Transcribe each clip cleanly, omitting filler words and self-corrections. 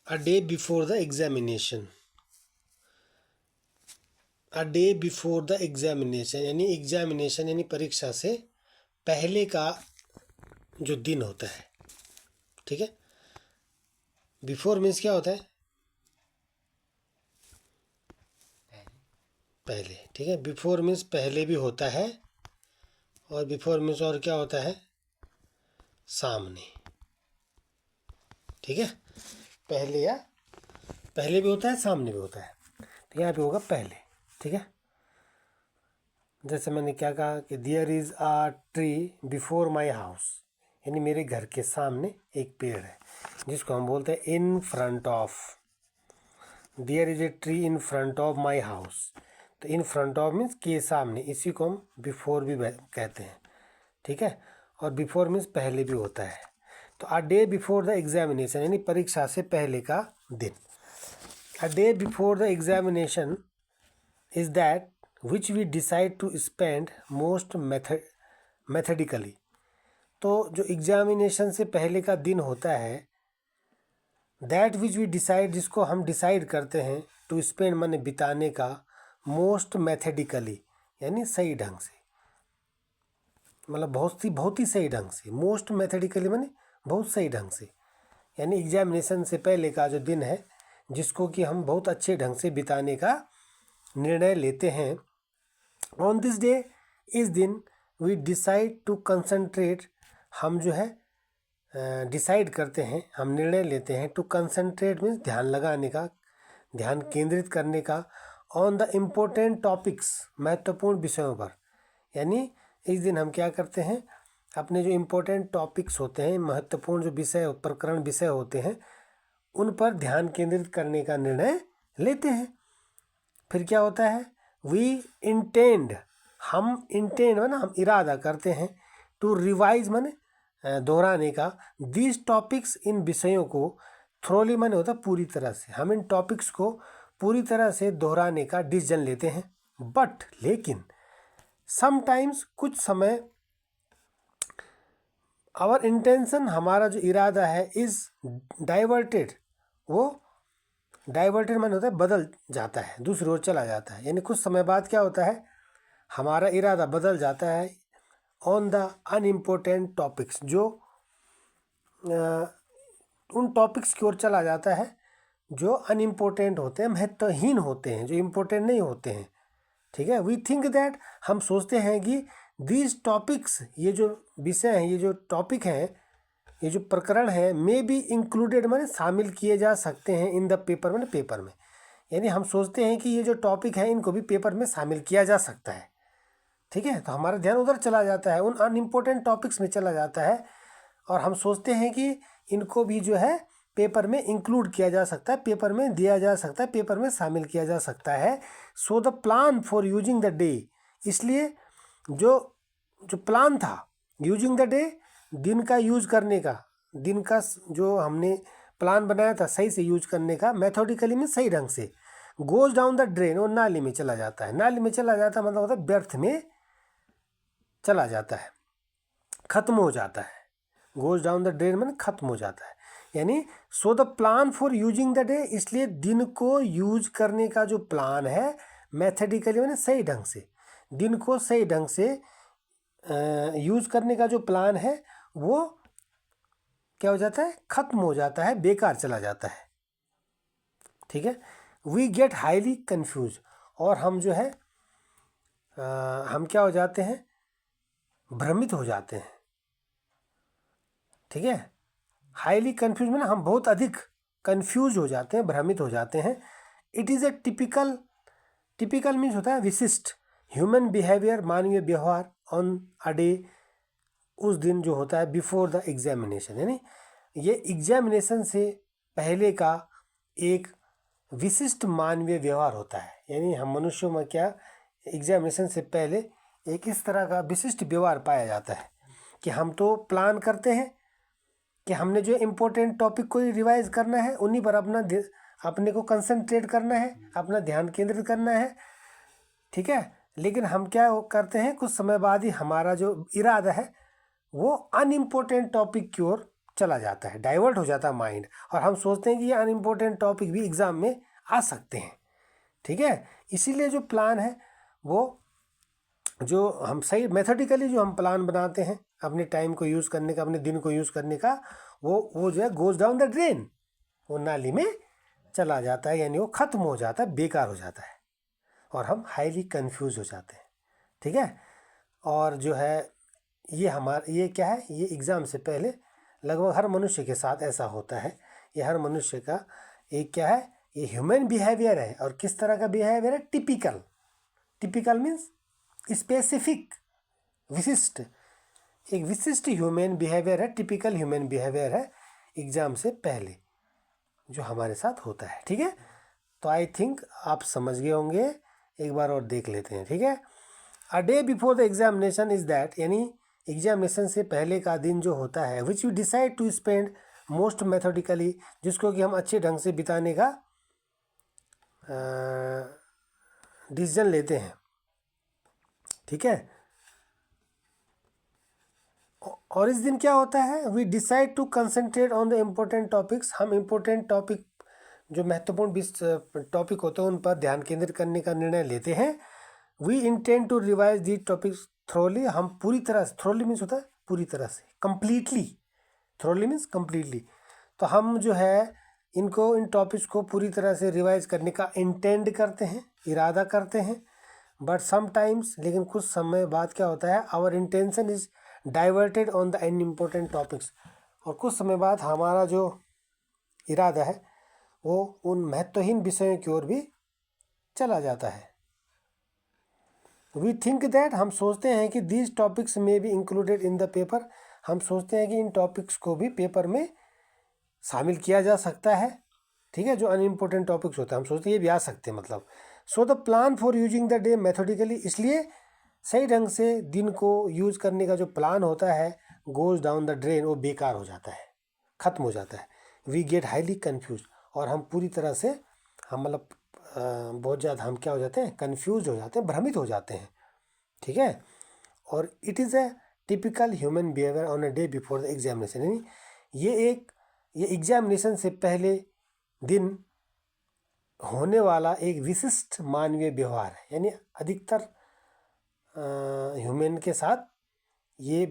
A day before the examination. A day before the examination यानी examination यानी परीक्षा से पहले का जो दिन होता है, ठीक है। बिफोर मीन्स क्या होता है? पहले, ठीक है। बिफोर मीन्स पहले भी होता है, और बिफोर मीन्स और क्या होता है? सामने, ठीक है। पहले या पहले भी होता है, सामने भी होता है, तो यहाँ पे होगा पहले, ठीक है। जैसे मैंने क्या कहा कि there is a tree before my house, यानी मेरे घर के सामने एक पेड़ है, जिसको हम बोलते हैं in front of. There is a tree in front of my house, तो इन फ्रंट ऑफ मीन्स के सामने, इसी को हम बिफोर भी कहते हैं, ठीक है। और बिफोर मीन्स पहले भी होता है। तो a day before the examination यानी परीक्षा से पहले का दिन। A day before the examination is that which we decide to spend most methodically. तो जो एग्जामिनेशन से पहले का दिन होता है, दैट विच वी डिसाइड जिसको हम डिसाइड करते हैं, टू स्पेंड माने बिताने का, मोस्ट मैथडिकली यानी सही ढंग से, मतलब बहुत ही सही ढंग से। मोस्ट मैथडिकली माने बहुत सही ढंग से, यानी एग्जामिनेशन से पहले का जो दिन है, जिसको कि हम बहुत अच्छे ढंग से बिताने का निर्णय लेते हैं। ऑन दिस डे, इस दिन, वी डिसाइड टू कंसंट्रेट, हम जो है डिसाइड करते हैं, हम निर्णय लेते हैं। टू कंसंट्रेट मीन्स ध्यान लगाने का, ध्यान केंद्रित करने का। ऑन द इम्पोर्टेंट टॉपिक्स, महत्वपूर्ण विषयों पर, यानी इस दिन हम क्या करते हैं, अपने जो इम्पोर्टेंट टॉपिक्स होते हैं, महत्वपूर्ण जो विषय प्रकरण विषय होते हैं, उन पर ध्यान केंद्रित करने का निर्णय लेते हैं। फिर क्या होता है? वी इंटेंड, हम इंटेंड माने हम इरादा करते हैं, टू रिवाइज माने दोहराने का, दीज टॉपिक्स इन विषयों को, थ्रोली माने होता पूरी तरह से, हम इन टॉपिक्स को पूरी तरह से दोहराने का डिसीजन लेते हैं। बट लेकिन समटाइम्स कुछ समय, आवर इंटेंशन हमारा जो इरादा है, इज डाइवर्टेड, वो डाइवर्टेड माने होता है बदल जाता है, दूसरी ओर चला जाता है। यानी कुछ समय बाद क्या होता है, हमारा इरादा बदल जाता है ऑन द अनइम्पोर्टेंट टॉपिक्स, जो उन टॉपिक्स की ओर चला जाता है जो अनइम्पोर्टेंट होते हैं, महत्वहीन होते हैं, जो इम्पोर्टेंट नहीं होते हैं, ठीक है। वी थिंक दैट, हम सोचते हैं कि दीज टॉपिक्स, ये जो विषय हैं, ये जो टॉपिक हैं, ये जो प्रकरण है, मे बी इंक्लूडेड माने शामिल किए जा सकते हैं, इन द पेपर माने पेपर में। यानी हम सोचते हैं कि ये जो टॉपिक है, इनको भी पेपर में शामिल किया जा सकता है, ठीक है। तो हमारा ध्यान उधर चला जाता है, उन अनइम्पोर्टेंट टॉपिक्स में चला जाता है, और हम सोचते हैं कि इनको भी जो है पेपर में इंक्लूड किया जा सकता है, पेपर में दिया जा सकता है, पेपर में शामिल किया जा सकता है। So the plan for using the day, इसलिए जो जो प्लान था यूजिंग द डे, दिन का यूज करने का, दिन का जो हमने प्लान बनाया था सही से यूज करने का, मैथोडिकली में सही ढंग से, गोज डाउन द ड्रेन, वो नाली में चला जाता है। नाली में चला जाता है मतलब होता है व्यर्थ में चला जाता है, खत्म हो जाता है। गोज डाउन द ड्रेन में खत्म हो जाता है। यानी so the plan for using the day, इसलिए दिन को यूज करने का जो प्लान है, मैथडिकली मैंने सही ढंग से, दिन को सही ढंग से यूज करने का जो प्लान है, वो क्या हो जाता है, खत्म हो जाता है, बेकार चला जाता है, ठीक है। वी गेट हाईली कंफ्यूज, और हम जो है हम क्या हो जाते हैं, भ्रमित हो जाते हैं, ठीक है। हाईली कंफ्यूज में ना हम बहुत अधिक कंफ्यूज हो जाते हैं, भ्रमित हो जाते हैं। It is a typical, typical means होता है विशिष्ट, ह्यूमन बिहेवियर, मानवीय व्यवहार, ऑन अ डे, उस दिन जो होता है, बिफोर द एग्जामिनेशन, यानी ये एग्जामिनेशन से पहले का एक विशिष्ट मानवीय व्यवहार होता है। यानी हम मनुष्यों में क्या, एग्जामिनेशन से पहले एक इस तरह का विशिष्ट व्यवहार पाया जाता है कि हम तो प्लान करते हैं कि हमने जो इम्पोर्टेंट टॉपिक को रिवाइज करना है, उन्हीं पर अपने को कंसंट्रेट करना है, अपना ध्यान केंद्रित करना है, ठीक है। लेकिन हम क्या करते हैं, कुछ समय बाद ही हमारा जो इरादा है वो अनइम्पोर्टेंट टॉपिक की ओर चला जाता है, डाइवर्ट हो जाता है माइंड, और हम सोचते हैं कि ये अनइम्पोर्टेंट टॉपिक भी एग्ज़ाम में आ सकते हैं। ठीक है, इसीलिए जो प्लान है वो, जो हम सही मेथोडिकली जो हम प्लान बनाते हैं अपने टाइम को यूज़ करने का, अपने दिन को यूज़ करने का, वो जो है गोज डाउन द ड्रेन, वो नाली में चला जाता है, यानी वो ख़त्म हो जाता है, बेकार हो जाता है, और हम हाईली कंफ्यूज हो जाते हैं। ठीक है, और जो है ये क्या है, ये एग्ज़ाम से पहले लगभग हर मनुष्य के साथ ऐसा होता है। ये हर मनुष्य का एक क्या है, ये ह्यूमन बिहेवियर है। और किस तरह का बिहेवियर है? टिपिकल। टिपिकल मीन्स स्पेसिफिक, विशिष्ट, एक विशिष्ट ह्यूमन बिहेवियर है, टिपिकल ह्यूमन बिहेवियर है एग्ज़ाम से पहले जो हमारे साथ होता है। ठीक है, तो आई थिंक आप समझ गए होंगे, एक बार और देख लेते हैं। ठीक है, a day before the examination is that, यानी एग्जामिनेशन से पहले का दिन जो होता है, which you decide to spend most methodically, जिसको कि हम अच्छे ढंग से बिताने का डिसीजन लेते हैं। ठीक है, और इस दिन क्या होता है, we decide to concentrate on the important topics, हम इम्पोर्टेंट टॉपिक जो महत्वपूर्ण टॉपिक होते हैं उन पर ध्यान केंद्रित करने का निर्णय लेते हैं। We intend to revise the topics thoroughly, हम पूरी तरह से, थ्रोली मीन्स होता है पूरी तरह से, कंप्लीटली, थ्रोली मीन्स कंप्लीटली, तो हम जो है इनको, इन टॉपिक्स को पूरी तरह से रिवाइज करने का इंटेंड करते हैं, इरादा करते हैं। बट समटाइम्स, लेकिन कुछ समय बाद क्या होता है, our intention is diverted on the unimportant topics, और कुछ समय बाद हमारा जो इरादा है वो उन महत्वहीन विषयों की ओर भी चला जाता है। वी थिंक दैट, हम सोचते हैं कि दीज टॉपिक्स में be included in the paper, हम सोचते हैं कि इन टॉपिक्स को भी पेपर में शामिल किया जा सकता है। ठीक है, जो अनइम्पोर्टेंट टॉपिक्स होते हैं हम सोचते हैं ये भी आ सकते हैं, मतलब। So the plan for using the day methodically, इसलिए सही ढंग से दिन को यूज़ करने का जो प्लान होता है, गोज डाउन द ड्रेन, वो बेकार हो जाता है, ख़त्म हो जाता है। वी गेट हाईली कन्फ्यूज, और हम पूरी तरह से, हम मतलब बहुत ज़्यादा हम क्या हो जाते हैं, कन्फ्यूज हो जाते हैं, भ्रमित हो जाते हैं। ठीक है, और it is a typical human behaviour on a day before the examination, यानी ये एग्जामिनेशन से पहले दिन होने वाला एक विशिष्ट मानवीय व्यवहार है, यानी अधिकतर ह्यूमन के साथ ये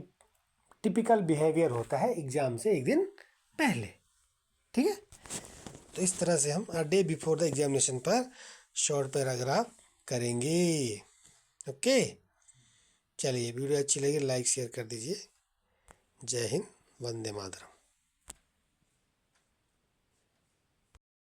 टिपिकल बिहेवियर होता है एग्ज़ाम से एक दिन पहले। ठीक है, तो इस तरह से हम डे बिफोर द एग्जामिनेशन पर शॉर्ट पैराग्राफ करेंगे। ओके, चलिए, वीडियो अच्छी लगी लाइक शेयर कर दीजिए। जय हिंद, वंदे मातरम।